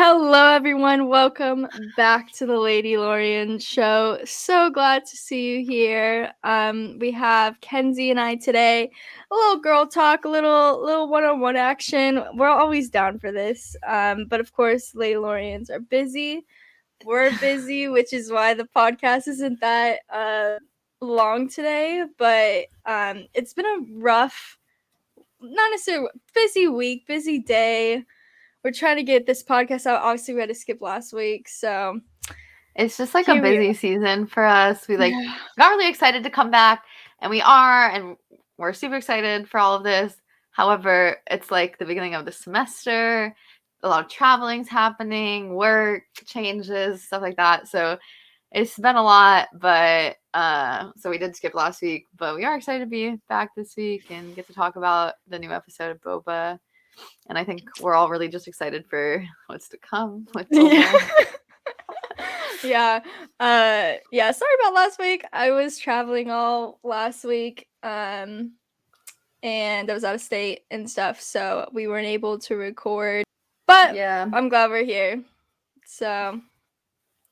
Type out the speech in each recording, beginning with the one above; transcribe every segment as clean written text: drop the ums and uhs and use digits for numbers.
Hello, everyone. Welcome back to the Lady Lorian Show. So glad to see you here. We have Kenzie and I today. A little girl talk, a little one-on-one action. We're always down for this. But of course, Lady Lorians are busy. We're busy, which is why the podcast isn't that long today. But it's been a rough, not necessarily busy week, busy day. We're trying to get this podcast out. Obviously, we had to skip last week, so it's just like a here we busy are. season for us. We Yeah. got really excited to come back, and we are, and we're super excited for all of this. However, it's like the beginning of the semester. A lot of traveling's happening, work changes, stuff like that. So it's been a lot, but so we did skip last week, but we are excited to be back this week and get to talk about the new episode of Boba. And I think we're all really just excited for what's to come with Boba. Yeah. Sorry about last week. I was traveling all last week. And I was out of state and stuff, so we weren't able to record. But Yeah. I'm glad we're here. So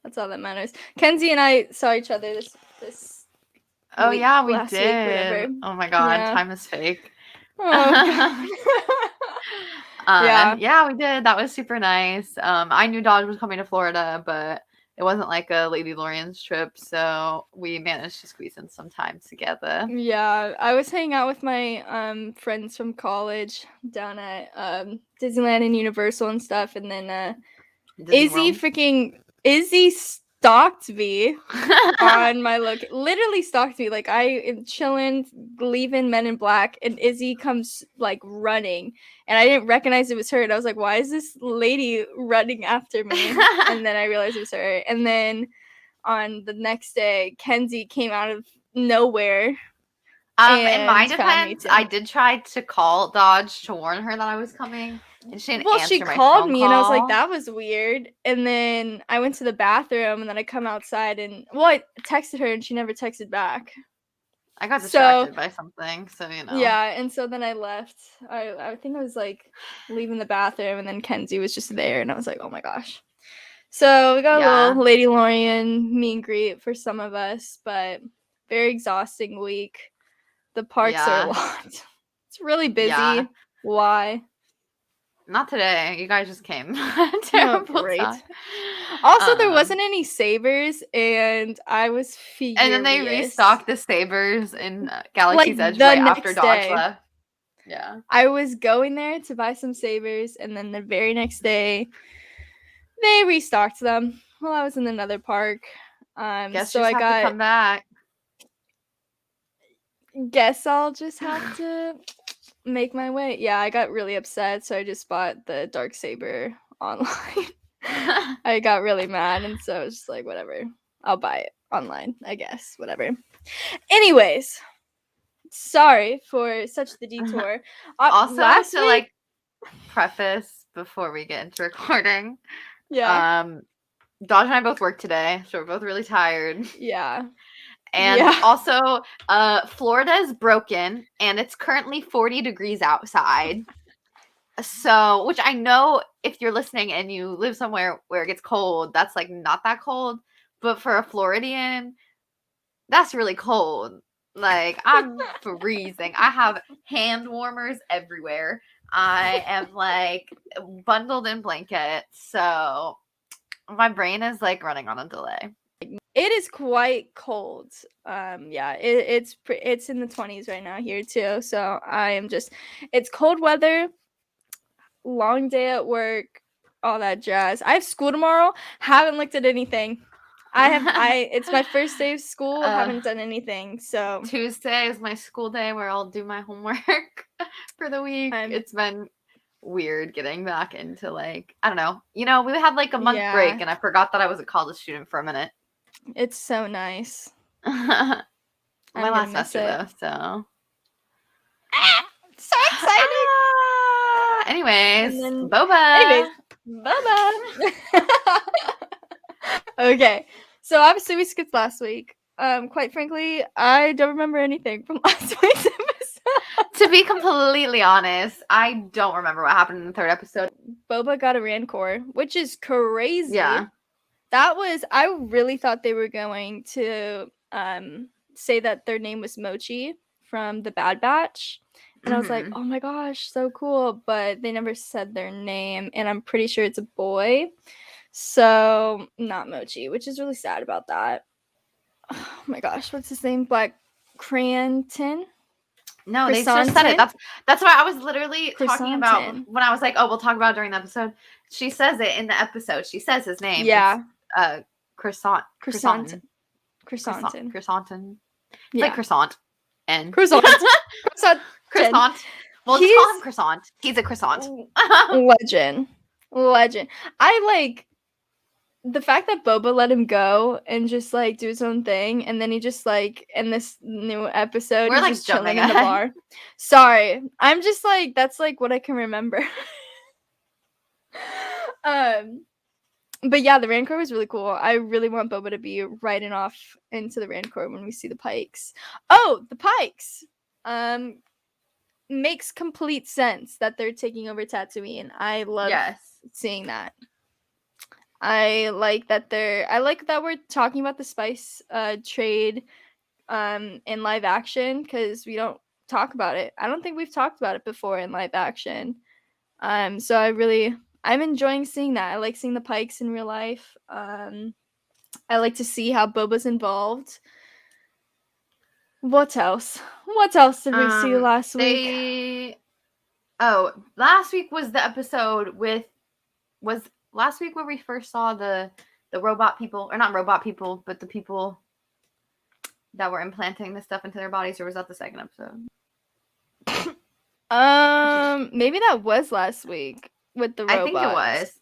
that's all that matters. Kenzie and I saw each other this Oh week, yeah, we last did. week, whatever. Oh my god, Yeah. time is fake. Oh, God. Yeah, we did. That was super nice. I knew Dodge was coming to Florida, but it wasn't like a Lady Lorian's trip, so we managed to squeeze in some time together. Yeah, I was hanging out with my friends from college down at Disneyland and Universal and stuff, and then Izzy stalked me on my look. Literally stalked me. Like, I am chilling, leaving Men in Black, and Izzy comes like running, and I didn't recognize it was her. And I was like, "Why is this lady running after me?" And then I realized it was her. And then on the next day, Kenzie came out of nowhere. In my found me defense, too. I did try to call Dodge to warn her that I was coming, and she didn't answer She my called phone me, call. and I was like, that was weird. And then I went to the bathroom, and then I come outside, and I texted her, and she never texted back. I got distracted by something, so you know. Yeah, and so then I left. I think I was like leaving the bathroom, and then Kenzie was just there, and I was like, oh my gosh. So we got a little Lady Lorian meet and greet for some of us, but very exhausting week. The parks are a lot. It's really busy. Yeah. Why? Not today. You guys just came. Terrible time. Also, there wasn't any Sabers, and I was furious. And then they restocked the Sabers in Galaxy's Edge right after Dodge left. Yeah. I was going there to buy some Sabers, and then the very next day, they restocked them. Well, I was in another park. Guess so you I have got. To come back. Guess I'll just have to make my way. Yeah, I got really upset, so I just bought the Dark Saber online. I got really mad, and so I was just like, whatever. I'll buy it online, I guess. Whatever. Anyways, sorry for such the detour. Also, last week, preface before we get into recording. Yeah. Dodge and I both work today, so we're both really tired. Yeah. And also, Florida is broken, and it's currently 40 degrees outside. So, which I know if you're listening and you live somewhere where it gets cold, that's like not that cold. But for a Floridian, that's really cold. Like, I'm freezing. I have hand warmers everywhere. I am like bundled in blankets. So my brain is like running on a delay. It is quite cold. It's in the 20s right now here too. So it's cold weather, long day at work, all that jazz. I have school tomorrow. Haven't looked at anything. It's my first day of school. Haven't done anything. So Tuesday is my school day where I'll do my homework for the week. It's been weird getting back into like, I don't know. You know, we had like a month break, and I forgot that I was a college student for a minute. It's so nice. My last semester though, so. So excited. Anyways, Boba. Okay, so obviously we skipped last week. Quite frankly, I don't remember anything from last week's episode. To be completely honest, I don't remember what happened in the third episode. Boba got a Rancor, which is crazy. Yeah. I really thought they were going to say that their name was Mochi from the Bad Batch. And I was like, Mhm. oh my gosh, so cool. But they never said their name. And I'm pretty sure it's a boy. So, not Mochi, which is really sad about that. Oh my gosh, what's his name? Black Cranton? No, they just said it. Chrysantin? That's what I was literally talking about Chrysantin. when I was like, "Oh, we'll talk about it during the episode." She says it in the episode. She says his name. Yeah. It's Chrysantin. croissant, Chrysantin. croissantin. It's Yeah. like croissant and Croissant. Croissant. croissant. We'll just call him croissant. He's a croissant. Legend. I like the fact that Boba let him go and just like do his own thing, and then he just like in this new episode We're he's like just chilling jumping in the ahead. bar. Sorry, I'm just like that's like what I can remember. But yeah, the Rancor was really cool. I really want Boba to be riding off into the Rancor when we see the Pikes. Oh, the Pikes. Makes complete sense that they're taking over Tatooine. I love seeing that. I like that we're talking about the spice trade in live action because we don't talk about it. I don't think we've talked about it before in live action. So I'm enjoying seeing that. I like seeing the Pikes in real life. I like to see how Boba's involved. What else? What else did we see last week? Last week was the episode was last week where we first saw the robot people, or not robot people, but the people that were implanting the stuff into their bodies, or was that the second episode? Maybe that was last week with the robots. I think it was.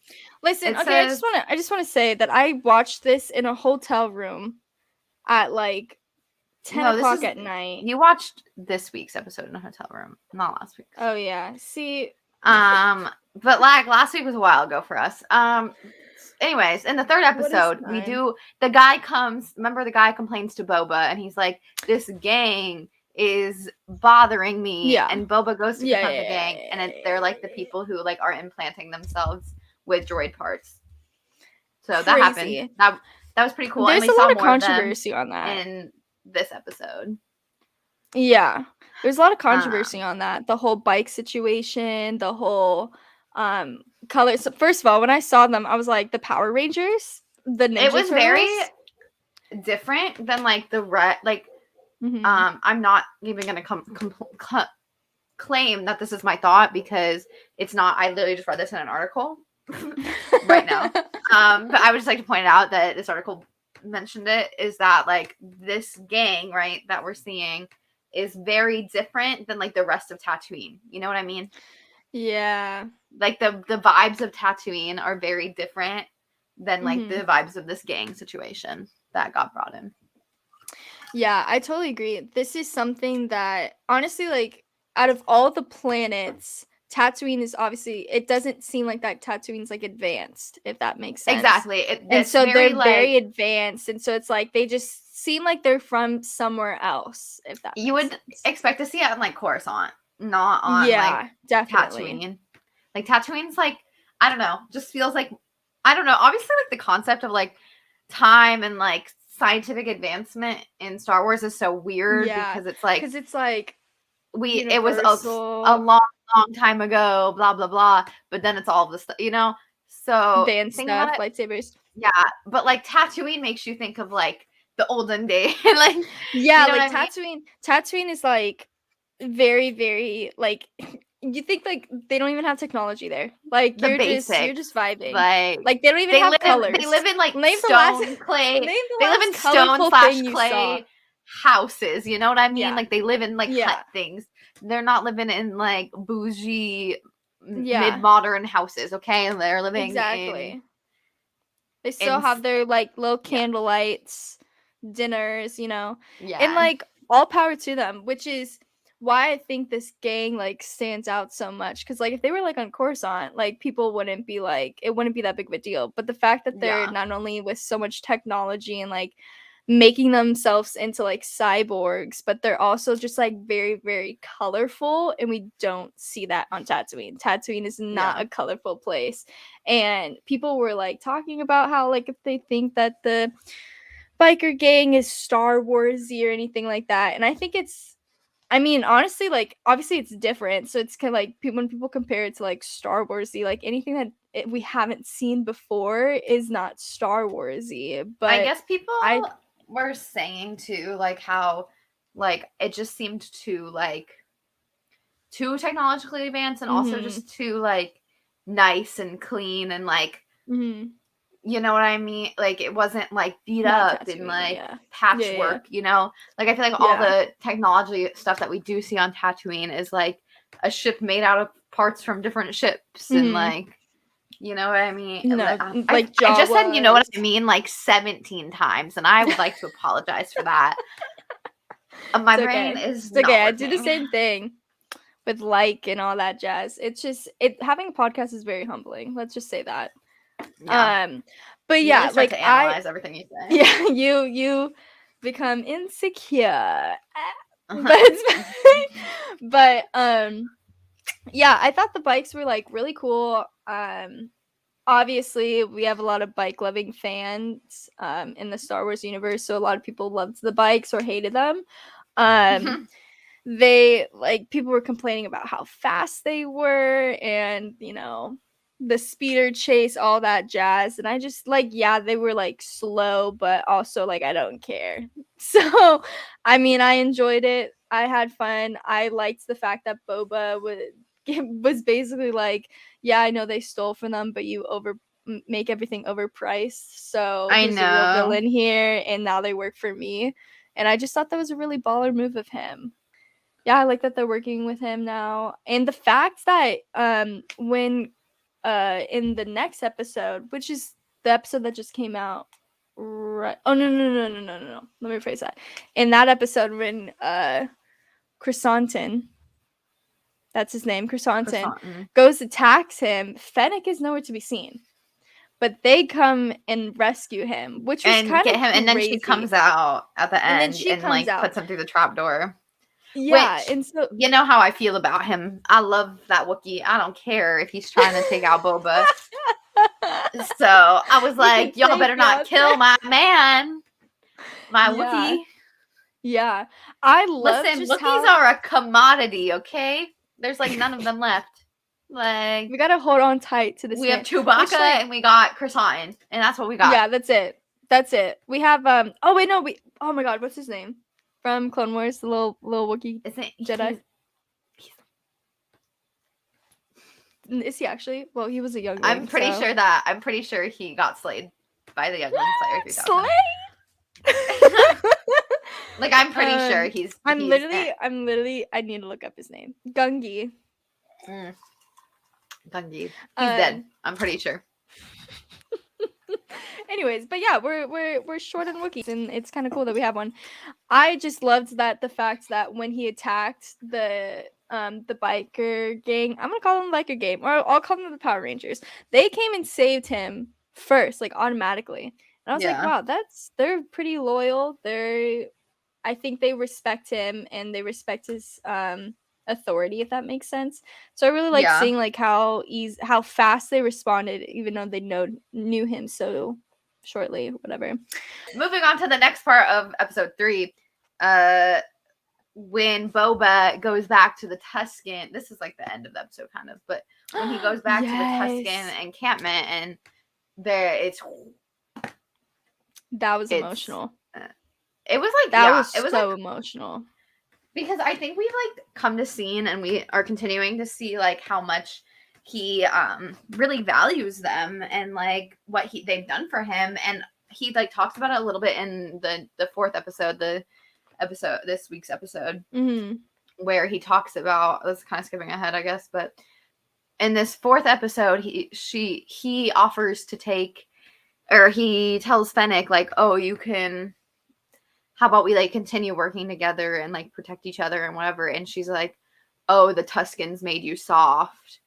Listen, okay, I just want to say that I watched this in a hotel room at like 10 o'clock at night. You watched this week's episode in a hotel room, not last week's. Oh yeah. See. But like last week was a while ago for us. Anyways, in the third episode, the guy comes. Remember, the guy complains to Boba, and he's like, "This gang is bothering me." Yeah. And Boba goes to confront the gang, and they're like the people who like are implanting themselves with droid parts. So that happened. That was pretty cool. There's a lot of controversy on that in this episode. Yeah, there's a lot of controversy on that. The whole bike situation, the whole color. So first of all, when I saw them, I was like, the Power Rangers, the Ninja It was Turtles? Very different than like the red. Like, I'm not even gonna claim that this is my thought because it's not. I literally just read this in an article right now. But I would just like to point out that this article mentioned it, is that like this gang, right, that we're seeing is very different than like the rest of Tatooine. You know what I mean? Yeah. Like the vibes of Tatooine are very different than like the vibes of this gang situation that got brought in. Yeah, I totally agree. This is something that honestly, like, out of all the planets, Tatooine is obviously, it doesn't seem like that Tatooine's like advanced, if that makes sense. Exactly. And so they're very advanced, and so it's like they just seem like they're from somewhere else, if that you would sense. Expect to see it on like Coruscant, not on like definitely. Tatooine. Like Tatooine's like, I don't know, just feels like, I don't know, obviously like the concept of like time and like scientific advancement in Star Wars is so weird because it's like it was a long time ago, blah blah blah, but then it's all this stuff, you know, so advanced stuff, lightsabers. Yeah, but like Tatooine makes you think of like the olden day. Like, yeah, you know, like Tatooine is like very, very like you think like they don't even have technology there. Like you're just vibing. Like they don't even have colors. They live in like stone clay. They live in stone/clay houses. You know what I mean? Yeah. Like they live in like hut things. They're not living in like bougie mid-modern houses. Okay, and they're living in. They still have their like little candlelights, dinners. You know, and like all power to them, which is why I think this gang like stands out so much, because like if they were like on Coruscant, like people wouldn't be like, it wouldn't be that big of a deal, but the fact that they're not only with so much technology and like making themselves into like cyborgs, but they're also just like very, very colorful, and we don't see that on Tatooine. Tatooine is not a colorful place. And people were like talking about how like if they think that the biker gang is Star Warsy or anything like that. And I think it's, I mean, honestly, like obviously it's different. So it's kind of like when people compare it to like Star Warsy, like anything that we haven't seen before is not Star Warsy. But I guess people I were saying too, like how like it just seemed too like too technologically advanced and also just too like nice and clean and like you know what I mean? Like it wasn't like beat not up and Tatooine, like yeah. patchwork, you know? Like I feel like all the technology stuff that we do see on Tatooine is like a ship made out of parts from different ships and like you know what I mean? No, I just said you know what I mean like 17 times and I would like to apologize for that. My brain is It's not okay. I working. do the same thing with like and all that jazz. It's just having a podcast is very humbling. Let's just say that. Yeah. But You yeah, really start like to analyze everything you say. yeah, you become insecure. But it's but yeah, I thought the bikes were like really cool. Obviously we have a lot of bike loving fans in the Star Wars universe, so a lot of people loved the bikes or hated them. They like people were complaining about how fast they were and the speeder chase, all that jazz, and I just like, yeah, they were like slow, but also like I don't care. So I mean, I enjoyed it, I had fun, I liked the fact that Boba was basically like, yeah, I know they stole from them, but you make everything overpriced, so I who's the real know. villain here, and now they work for me. And I just thought that was a really baller move of him. Yeah, I like that they're working with him now. And the fact that when in the next episode, which is the episode that just came out, right? Oh no. Let me rephrase that. In that episode when Chrysantin, that's his name, Chrysantin, goes attacks him, Fennec is nowhere to be seen. But they come and rescue him, which was and kind get of him crazy. And then she comes out at the And end then she comes like out. puts him through the trapdoor. Yeah, Which, and so you know how I feel about him. I love that Wookiee. I don't care if he's trying to take out Boba. So I was like, y'all better not kill my man, my Wookiee. Yeah, I love Listen, just Wookiees are a commodity, okay? There's like none of them left. Like we gotta hold on tight to this. We have Chewbacca and we got Croissant, and that's what we got. Yeah, that's it. That's it. We have oh wait, no, oh my god, what's his name? From Clone Wars, the little Wookiee Jedi. Is he actually? Well, he was a youngling. I'm pretty sure he got slayed by the youngling Slayer 3000. Like I'm pretty sure he's I'm literally I need to look up his name. Gungi. Gungi. He's dead. I'm pretty sure. Anyways, but yeah, we're short on Wookiees, and it's kind of cool that we have one. I just loved that the fact that when he attacked the biker gang, I'm gonna call them the biker gang, or I'll call them the Power Rangers. They came and saved him first, like automatically, and I was like, wow, they're pretty loyal. I think they respect him and they respect his authority, if that makes sense. So I really like seeing like how fast they responded, even though they knew him so shortly, whatever. Moving on to the next part of episode 3, when Boba goes back to the Tusken, this is like the end of the episode kind of, but when he goes back to the Tusken encampment and that was emotional. It was like it was so emotional. Because I think we've like come to see and we are continuing to see like how much he really values them and like what they've done for him, and he like talks about it a little bit in the 4th episode, this week's episode, where he talks about, that's kind of skipping ahead I guess, but in this 4th episode he offers to take, or he tells Fennec like, oh, you can, how about we like continue working together and like protect each other and whatever, and she's like, oh, the Tuskens made you soft.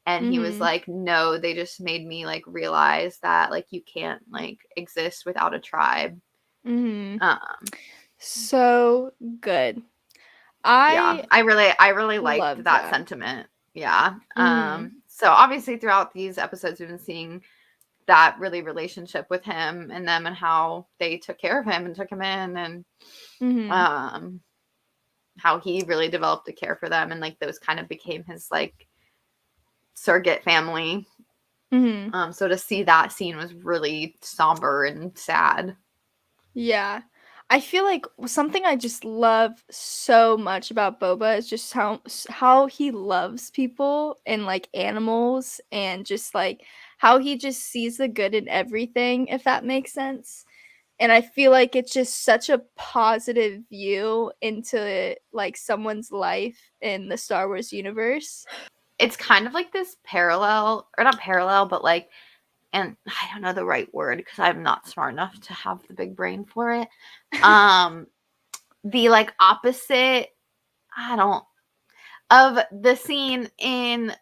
And he was like, no, they just made me like realize that like you can't like exist without a tribe. Mhm. Um, So good. yeah, I I really liked loved that that. sentiment. Yeah. Mhm. So obviously throughout these episodes, we've been seeing that really relationship with him and them and how they took care of him and took him in and Mhm. um how he really developed a care for them and like those kind of became his like surrogate family. Mhm. So to see that scene was really somber and sad. Yeah. I feel like something I just love so much about Boba is just how he loves people and like animals and just like how he just sees the good in everything, if that makes sense. And I feel like it's just such a positive view into like someone's life in the Star Wars universe. It's kind of like this parallel, or not parallel, but like, and I don't know the right word because I'm not smart enough to have the big brain for it. Um, the like opposite, I don't, of the scene in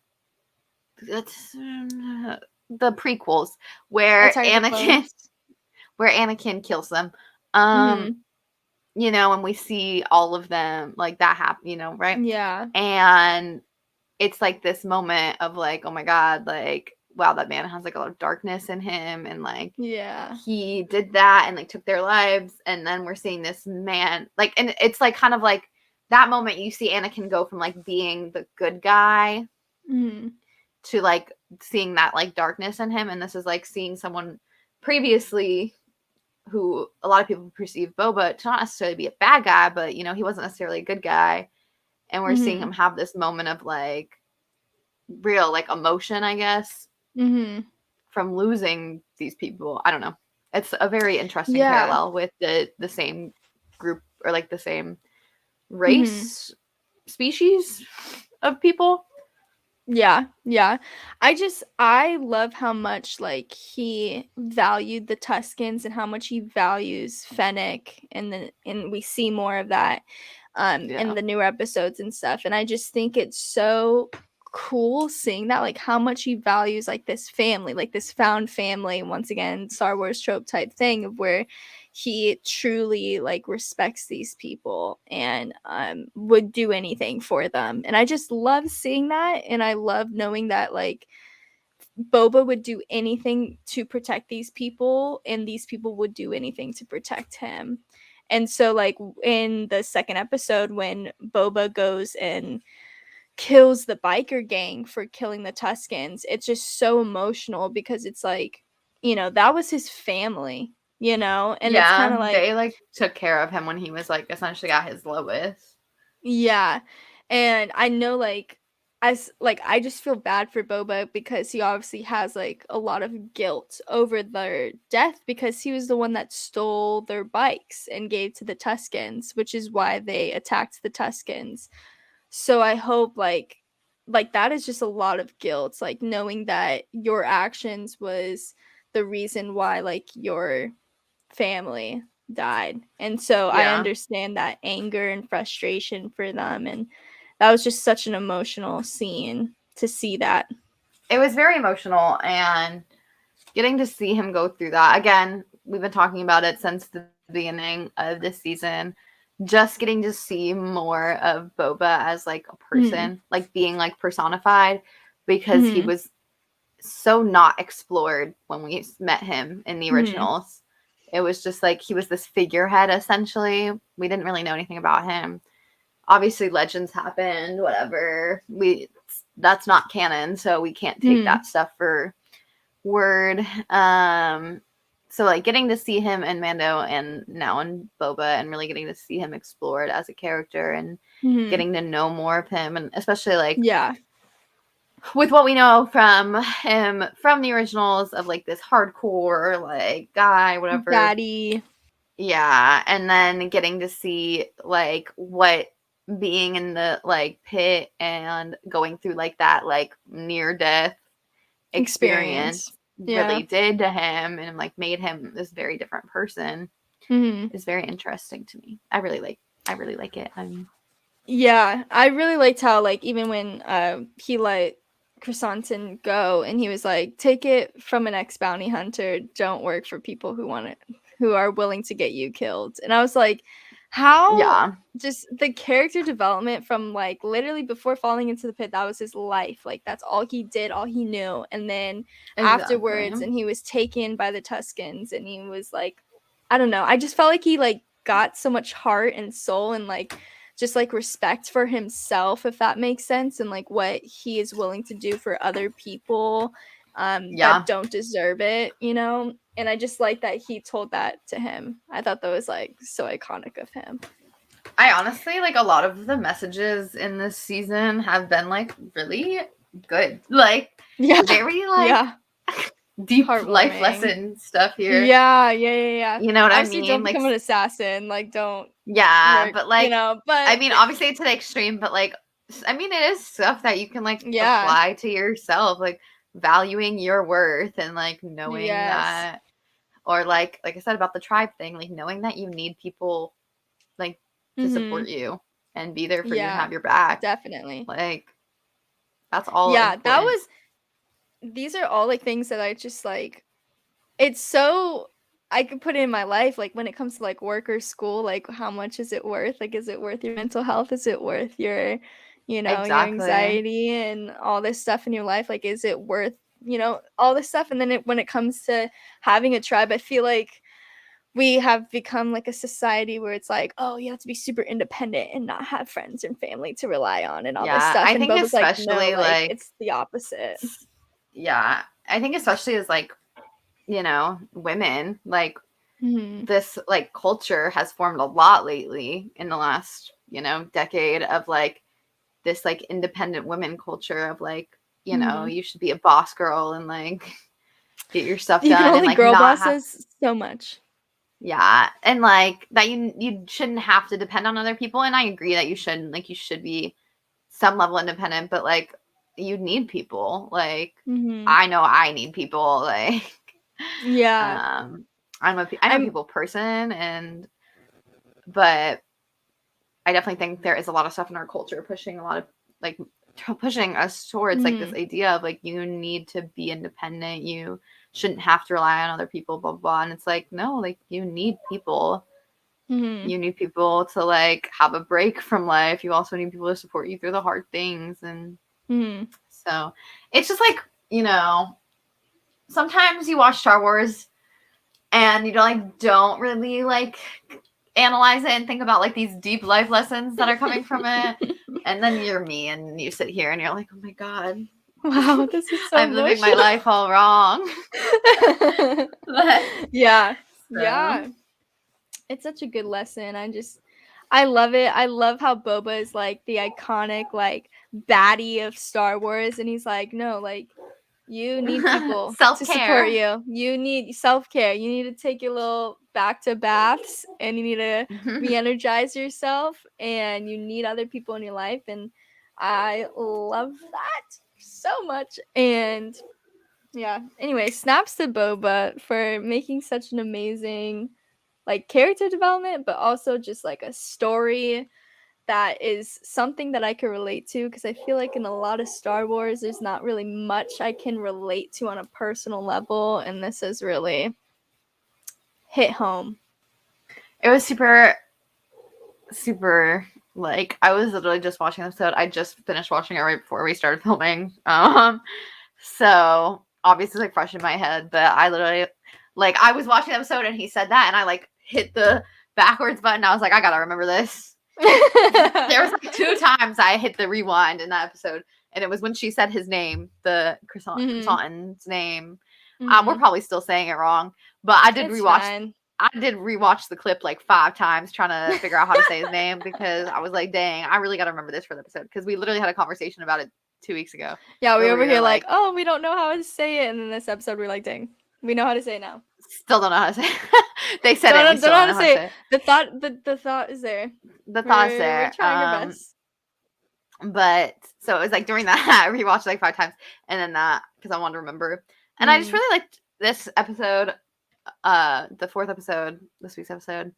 the prequels where Attack of the Anakin Clones. where Anakin kills them. Um, Mhm. and we see all of them like that happen, right? Yeah. And it's like this moment of like, oh my god, like wow, that man has like a lot of darkness in him and like Yeah. he did that and like took their lives and then we're seeing this man like and it's like kind of like that moment you see Anakin go from like being the good guy Mhm. to like seeing that like darkness in him and this is like seeing someone previously who a lot of people perceive Boba to not necessarily be a bad guy, but he wasn't necessarily a good guy. And we're seeing him Mhm. have this moment of like real like emotion, I guess, Mhm. from losing these people. I don't know. It's a very interesting Yeah. parallel with the same group or like the same Mhm. race species of people. Yeah, yeah. I love how much, like, he valued the Tuscans and how much he values Fennec, and we see more of that, in Yeah. the newer episodes and stuff, and I just think it's so cool seeing that, like, how much he values, like, this family, like, this found family, once again, Star Wars trope type thing of where he truly like respects these people and would do anything for them, and I just love seeing that, and I love knowing that like Boba would do anything to protect these people and these people would do anything to protect him. And so like in the second episode when Boba goes and kills the biker gang for killing the Tuscans, it's just so emotional because it's like, that was his family, and it's kind Yeah, of like, they like took care of him when he was like essentially at his lowest. yeah. And I know like I just feel bad for Boba because he obviously has like a lot of guilt over their death because he was the one that stole their bikes and gave to the Tuscans, which is why they attacked the Tuscans. So I hope like that is just a lot of guilt, like knowing that your actions was the reason why like your family died. And so I Yeah. understand that anger and frustration for them, and that was just such an emotional scene to see that. It was very emotional and getting to see him go through that again. We've been talking about it since the beginning of this season. Just getting to see more of Boba as like a Mhm. person, like being like personified, because he Mhm. was so not explored when we met him in the Mhm. originals. It was just like he was this figurehead essentially. We didn't really know anything about him. Obviously legends happened, whatever. That's not canon, so we can't take Mhm. that stuff for word. So like getting to see him in Mando and now in Boba and really getting to see him explored as a character and Mhm. getting to know more of him and especially like Yeah. with what we know from him from the originals of like this hardcore like guy whatever. Daddy. Yeah, and then getting to see like what being in the like pit and going through like that like near death experience Experience. Yeah. really did to him and like made him this very different person Mhm. is very interesting to me. I really like it. Yeah, I really liked how like even when he let Chrysanthemum go and he was like, take it from an ex bounty hunter, don't work for people who want it. who are willing to get you killed. And I was like, how Yeah. just the character development from like literally before falling into the pit, that was his life. Like that's all he did, all he knew. And then afterwards, Exactly. and he was taken by the Tuscans, and he was like, I don't know. I just felt like he like got so much heart and soul and like just like respect for himself, if that makes sense, and like what he is willing to do for other people Yeah. that don't deserve it, you know? And I just like that he told that to him. I thought that was like so iconic of him. I honestly like a lot of the messages in this season have been like really good. Like Yeah. very like Yeah. deep life Heartwarming. lesson stuff here. Yeah. You know what I Obviously, don't mean? Like, become an assassin. Like, don't yeah, work, but you like, know, I but mean, obviously to the extreme, but like, I mean, it is stuff that you can like yeah. apply to yourself, like valuing your worth and like knowing Yes. that, or like I said about the tribe thing, like knowing that you need people like to support Mhm. you and be there for you and Yeah. have your back. Definitely. Like, that's all Yeah, that important. was these are all like things that I just like it's so I could put it in my life, like when it comes to like work or school, like how much is it worth? Like, is it worth your mental health? Is it worth your, you know, your Exactly. anxiety and all this stuff in your life? Like, is it worth, you know, all this stuff? And then when it comes to having a tribe, I feel like we have become like a society where it's like, oh, you have to be super independent and not have friends and family to rely on and all this Yeah, stuff. I And think Boba's like, no, especially like like, it's the opposite. yeah, I think especially as like, you know, women, like Mm-hmm. this like culture has formed a lot lately in the last, you know, decade of like this like independent women culture of like, you know, Mm-hmm. you should be a boss girl and like get your stuff You can done and only like girl not have, bosses so much. yeah, and like that you shouldn't have to depend on other people, and I agree that you shouldn't, like you should be some level independent, but like you need people. Like Mm-hmm. I know I need people. Like Yeah. um I'm a I'm people person, and but I definitely think there is a lot of stuff in our culture pushing a lot of like pushing us towards like this mm-hmm. idea of like you need to be independent, you shouldn't have to rely on other people, blah blah, blah. And it's like no, like you need people. Mm-hmm. You need people to like have a break from life. You also need people to support you through the hard things. And Mm-hmm. so it's just like, you know, sometimes you watch Star Wars and you don't really like analyze it and think about like these deep life lessons that are coming from it. And then you're me and you sit here and you're like, oh my God, Wow, this is so I'm living my emotional. life all wrong. But, Yeah. so. Yeah. It's such a good lesson. I love it. I love how Boba is like the iconic like baddie of Star Wars, and he's like, no, like you need people to support Self-care. you. You need self-care. You need to take your little back to baths, and you need to re-energize yourself, and you need other people in your life. And I love that so much. And yeah. Anyway, snaps to Boba for making such an amazing like character development, but also just like a story that is something that I can relate to, because I feel like in a lot of Star Wars there's not really much I can relate to on a personal level, and this has really hit home. It was super, super, like, I was literally just watching the episode. I just finished watching it right before we started filming. So obviously like fresh in my head, but I literally like I was watching the episode and he said that and I like hit the backwards button. I was like, I gotta remember this. There was like 2 times I hit the rewind in that episode, and it was when she said his name, the croissant's name. We're probably still saying it wrong, but It's fine. I did rewatch the clip like 5 times trying to figure out how to say his name because I was like, dang, I really got to remember this for the episode because we literally had a conversation about it 2 weeks ago Yeah, we where we over were here like, like, oh, we don't know how to say it, and then this episode we're like, dang, we know how to say it now. still don't know how to say it. They said it and we Don't still know don't how know to how to say say it. it. The thought is there. The thought is We're there. trying our best. But so it was like during that I rewatched like 5 times and then that because I wanted to remember. And I just really liked this episode, the 4th episode, this week's episode,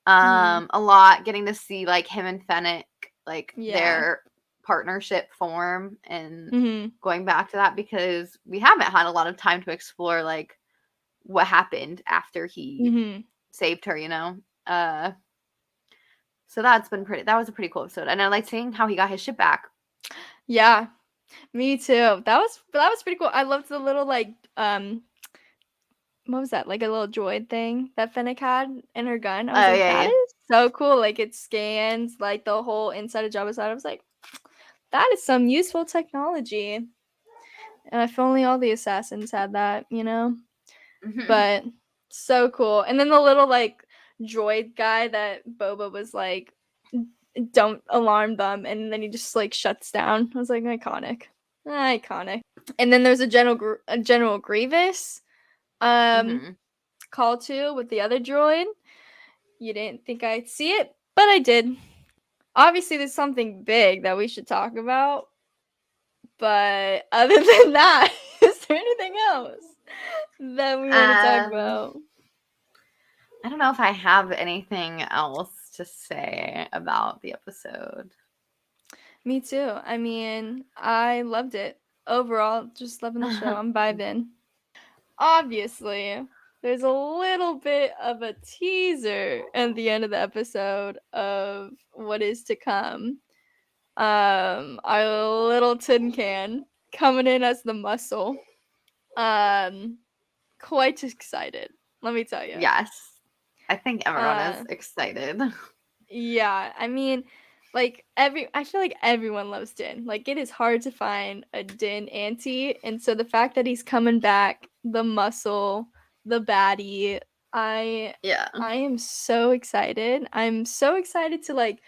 a lot. Getting to see like him and Fennec, like Yeah. their partnership form and Mm-hmm. going back to that because we haven't had a lot of time to explore like what happened after he Mm-hmm. saved her, you know. So that was a pretty cool episode. And I like seeing how he got his ship back. Yeah, me too. That was pretty cool. I loved the little like what was that? Like a little droid thing that Fennec had in her gun. I was Oh like, yeah, that yeah. is so cool. Like it scans like the whole inside of Jabba's head. I was like, that is some useful technology. And if only all the assassins had that, you know? But so cool. And then the little like droid guy that Boba was like, don't alarm them, and then he just like shuts down. I was like, iconic. And then there's a General Grievous call to with the other droid. You didn't think I'd see it, but I did. Obviously, there's something big that we should talk about. But other than that, is there anything else that we want to talk about? I don't know if I have anything else to say about the episode. Me too. I mean, I loved it. Overall, just loving the show. I'm vibing. Obviously, there's a little bit of a teaser at the end of the episode of what is to come. Our little tin can coming in as the muscle. Quite excited. Let me tell you. Yes. I think everyone is excited. Yeah, I mean, like I feel like everyone loves Din. Like it is hard to find a Din anti, and so the fact that he's coming back, the muscle, the baddie, I am so excited. I'm so excited to like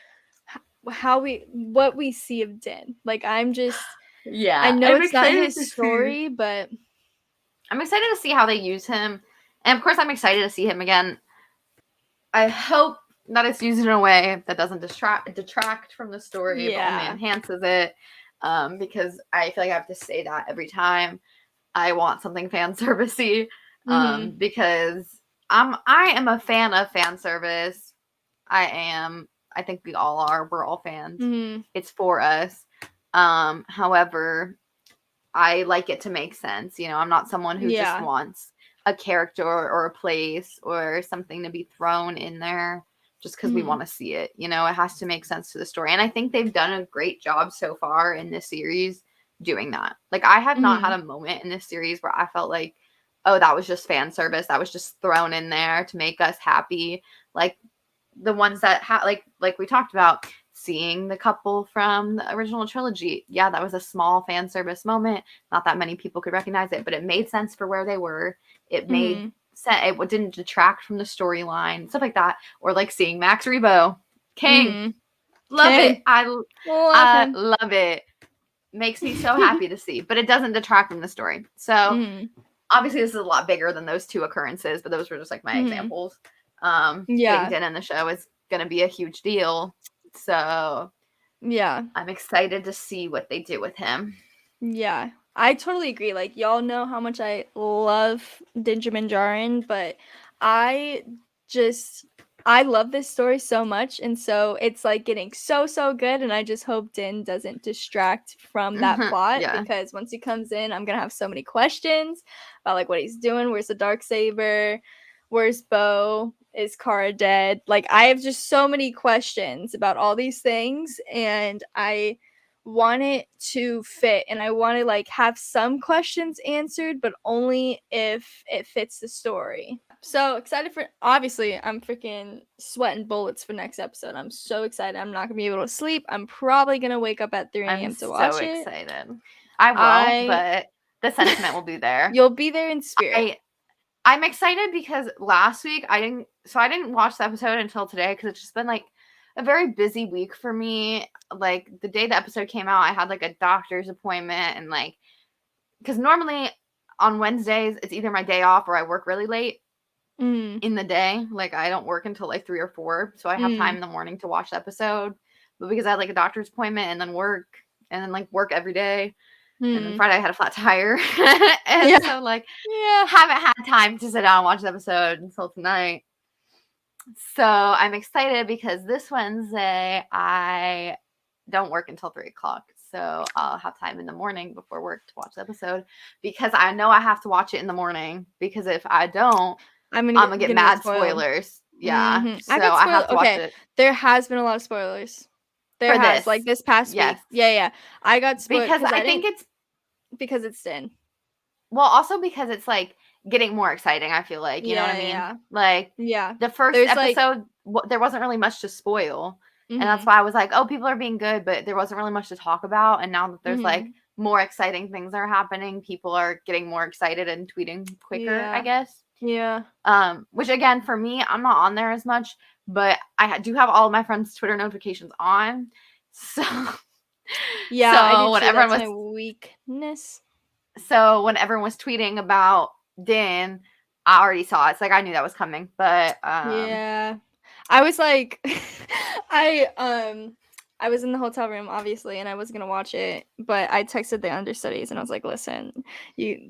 what we see of Din. Like I'm just I know I'm it's not excited to his see. story, but I'm excited to see how they use him. And of course I'm excited to see him again. I hope that it's used in a way that doesn't detract from the story, but only enhances it. Because I feel like I have to say that every time I want something fan servicey. Because I am a fan of fan service. I am. I think we all are. We're all fans. It's for us. However, I like it to make sense. You know, I'm not someone who just wants a character or a place or something to be thrown in there just because we want to see it. You know, it has to make sense to the story. And I think they've done a great job so far in this series doing that. Like, I have not had a moment in this series where I felt like, oh, that was just fan service. That was just thrown in there to make us happy. Like, the ones that like we talked about, seeing the couple from the original trilogy. Yeah, that was a small fan service moment. Not that many people could recognize it, but it made sense for where they were. It made sense. It didn't detract from the storyline, stuff like that. Or like seeing Max Rebo, King. Love it. I love it. Makes me so happy to see, but it doesn't detract from the story. So obviously this is a lot bigger than those two occurrences, but those were just like my examples. Getting Din in the show is going to be a huge deal. So I'm excited to see what they do with him. Yeah, I totally agree. Like y'all know how much I love Din Djarin, but I love this story so much, and so it's like getting so good, and I just hope Din doesn't distract from that plot because once he comes in, I'm gonna have so many questions about like what he's doing. Where's the Darksaber? Where's Bo? Is Kara dead? Like I have just so many questions about all these things, and I want it to fit, and I want to like have some questions answered, but only if it fits the story. So excited for, obviously I'm freaking sweating bullets for next episode. I'm so excited. I'm not gonna be able to sleep. I'm probably gonna wake up at 3 a.m. to watch it. I'm so excited. I will, but the sentiment will be there. You'll be there in spirit. I'm excited because last week I didn't watch the episode until today because it's just been like a very busy week for me. Like the day the episode came out, I had like a doctor's appointment, and like, because normally on Wednesdays it's either my day off or I work really late in the day. Like I don't work until like 3 or 4, so I have time in the morning to watch the episode. But because I had like a doctor's appointment and then work every day, and then Friday I had a flat tire, and so like haven't had time to sit down and watch the episode until tonight. So I'm excited because this Wednesday I don't work until 3 o'clock. So I'll have time in the morning before work to watch the episode because I know I have to watch it in the morning, because if I don't, I'm I'm gonna get gonna get mad spoiled. spoilers. Yeah. I So got I spoiled. have to watch Okay, it there has been a lot of spoilers. There for has, like, this. this past Yes. week. Yeah, yeah. I got spoiled Because because I I think didn't it's because it's Din. well, also because it's like getting more exciting, I feel like, you know what I Yeah, mean? yeah. Like Yeah. the first There's, like episode, there wasn't really much to spoil. And that's mhm, why I was like, oh, people are being good, but there wasn't really much to talk about. And now that there's like mhm. more exciting things that are happening, people are getting more excited and tweeting quicker, I Yeah. guess. Yeah. Which again, for me, I'm not on there as much, but I do have all of my friends' Twitter notifications on. So, Yeah, I do so when too. everyone That's was my weakness. So when everyone was tweeting about Din, I already saw it. It's like I knew that was coming. But Yeah. I was like I um I was in the hotel room obviously and I was going to watch it, but I texted the understudies and I was like, "Listen,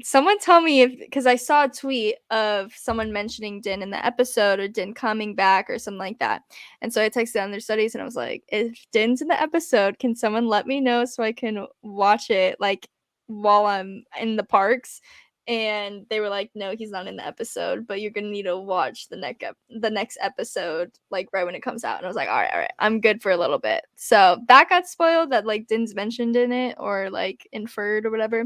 someone tell me if cuz I saw a tweet of someone mentioning Din in the episode or Din coming back or something like that." And so I texted the understudies and I was like, "If Din's in the episode, can someone let me know so I can watch it like while I'm in the parks?" And they were like, "No, he's not in the episode, but you're gonna need to watch the next episode like right when it comes out." And I was like, all right, I'm good for a little bit." So that got spoiled that like Din's mentioned in it or like inferred or whatever.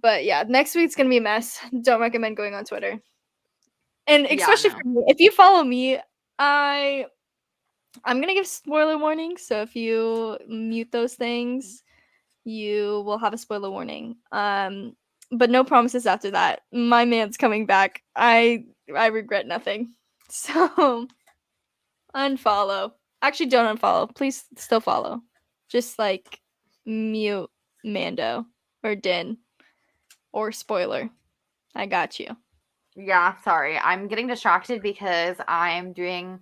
But yeah, next week's gonna be a mess. Don't recommend going on Twitter, and yeah, especially for no. me, if you follow me, I'm gonna give spoiler warnings. So if you mute those things, you will have a spoiler warning. But no promises after that. My man's coming back. I regret nothing. So unfollow. Actually, don't unfollow. Please still follow. Just like mute Mando or Din or spoiler. I got you. Yeah, sorry. I'm getting distracted because I'm doing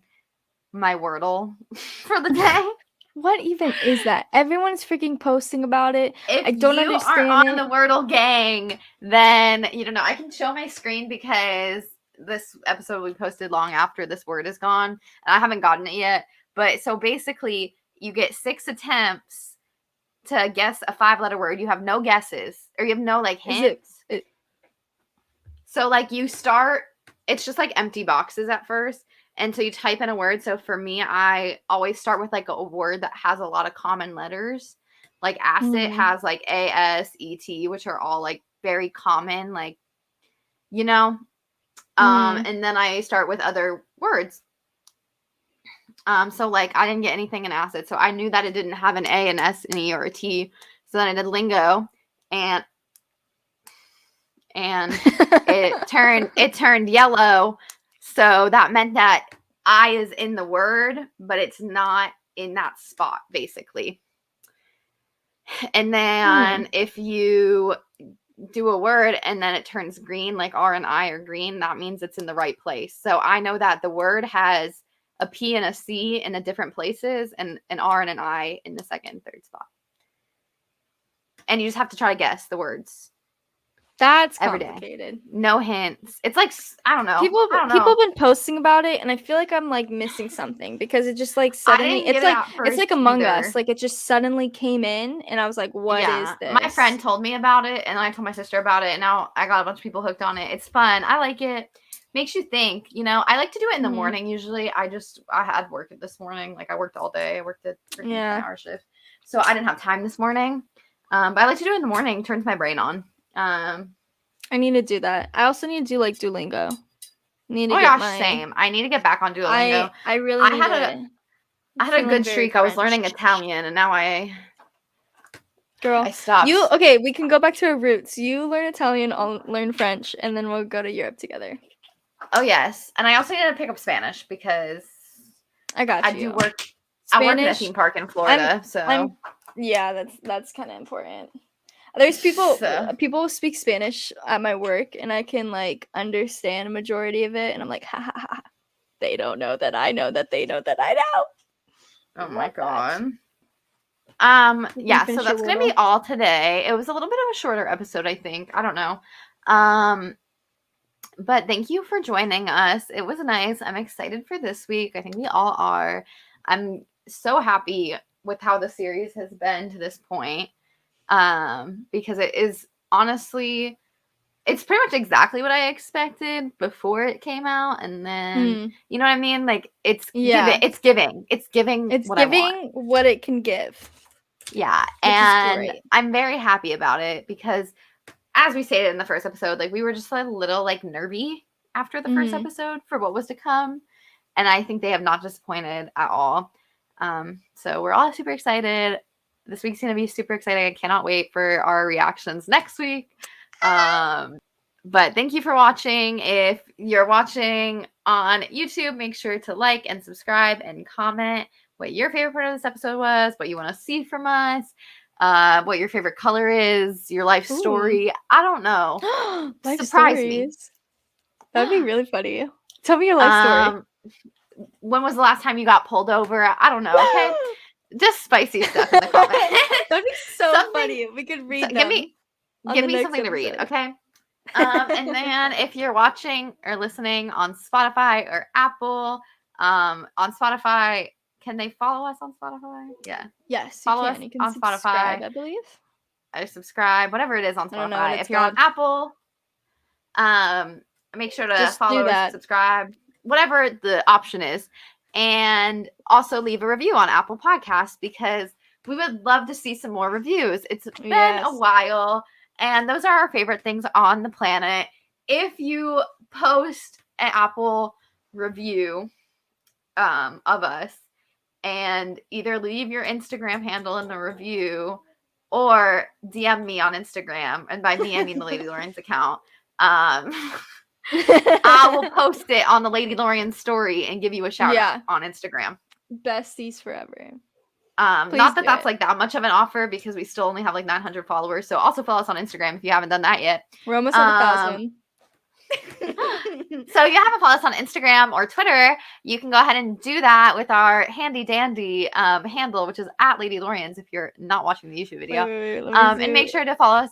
my Wordle for the day. What even is that? Everyone's freaking posting about it. If I don't you aren't understand on it. the Wordle gang, then you don't know. I can show my screen because this episode will be posted long after this word is gone, and I haven't gotten it yet. But so basically, you get 6 attempts to guess a 5-letter word. You have no guesses, or you have no like Is it, hints. So like you start, it's just like empty boxes at first. And so you type in a word. So for me, I always start with like a word that has a lot of common letters. Like asset mm, has like A-S-E-T, which are all like very common, like, you know. mm. And then I start with other words. So like I didn't get anything in asset. So I knew that it didn't have an A, an S, an E, or a T. So then I did lingo and it turned yellow. So that meant that I is in the word, but it's not in that spot, basically. And Hmm. then if you do a word and then it turns green, like R and I are green, that means it's in the right place. So I know that the word has a P and a C in the different places and an R and an I in the second and third spot. And you just have to try to guess the words That's every day. complicated. No hints. It's like I don't know. People I don't people know. have been posting about it and I feel like I'm like missing something because it just like I suddenly didn't get it at it's like first Among Us. either. Like it just suddenly came in and I was like, "What is Yeah, my this?" friend told me about it, and I told my sister about it, and now I got a bunch of people hooked on it. It's fun. I like it. Makes you think. You know, I like to do it in the Mhm. morning. Usually, I had work this morning. Like I worked all day. I worked a freaking Yeah. 20-hour shift, so I didn't have time this morning. But I like to do it in the morning. Turns my brain on. I need to do that. I also need to do like Duolingo. Need Oh to my get gosh, my same. I need to get back on Duolingo. I really I need had a to I had a feeling good very streak. I was French. learning Italian, and now I Girl, you stopped. okay, we can go back to our roots. You learn Italian, I'll learn French, and then we'll go to Europe together. Oh yes, and I also need to pick up Spanish because I I got do you. work. I work in a Spanish, theme park in I'm Florida, I'm so yeah, that's kind of important. There's so people speak Spanish at my work and I can like understand a majority of it and I'm like, "Ha ha ha. Ha. They don't know that I know that they know that I know." oh my Love that. god. You Yeah, so finish your that's gonna be Wordle? all today. It was a little bit of a shorter episode, I think. I don't know. Um, but thank you for joining us. It was nice. I'm excited for this week. I think we all are. I'm so happy with how the series has been to this point. Because it is honestly it's pretty much exactly what I expected before it came out, and then you know what I mean? Like it's Yeah. giving It's what I want. giving what it can give, Yeah, which is and great. I'm very happy about it because as we stated in the first episode, like we were just a little like nervy after the first episode for what was to come, and I think they have not disappointed at all. So we're all super excited. This week's gonna be super exciting. I cannot wait for our reactions next week. But thank you for watching. If you're watching on YouTube, make sure to like and subscribe and comment what your favorite part of this episode was, what you want to see from us, what your favorite color is, your life story. I don't know. Life Surprise me. stories. That'd be really funny. Tell me your life story. When was the last time you got pulled over? I don't know. Okay. Just spicy stuff in the comments. That'd be so funny. We could read them. Give me something to read, okay? And then if you're watching or listening on Spotify or Apple, on Spotify, can they follow us on Spotify? Yeah. Yes, follow you us can. You can on subscribe, Spotify. I believe. Or subscribe, whatever it is on I don't know, and Spotify. it's If you're on good. Apple, make sure to Just do follow or that. subscribe, whatever the option is. And also leave a review on Apple Podcasts because we would love to see some more reviews. It's been a while, and those are our favorite things on the planet. If you post an Apple review of us and either leave your Instagram handle in the review or DM me on Instagram, and by me I mean the Lady Lauren's account, I will post it on the Lady Lauren story and give you a shout out on Instagram. Besties forever. Not that that's like that much of an offer because we still only have like 900 followers. So also follow us on Instagram if you haven't done that yet. We're almost at 1,000. So you haven't followed us on Instagram or Twitter, you can go ahead and do that with our handy dandy handle, which is at Lady Lauren's if you're not watching the YouTube video. Wait, and make sure to follow us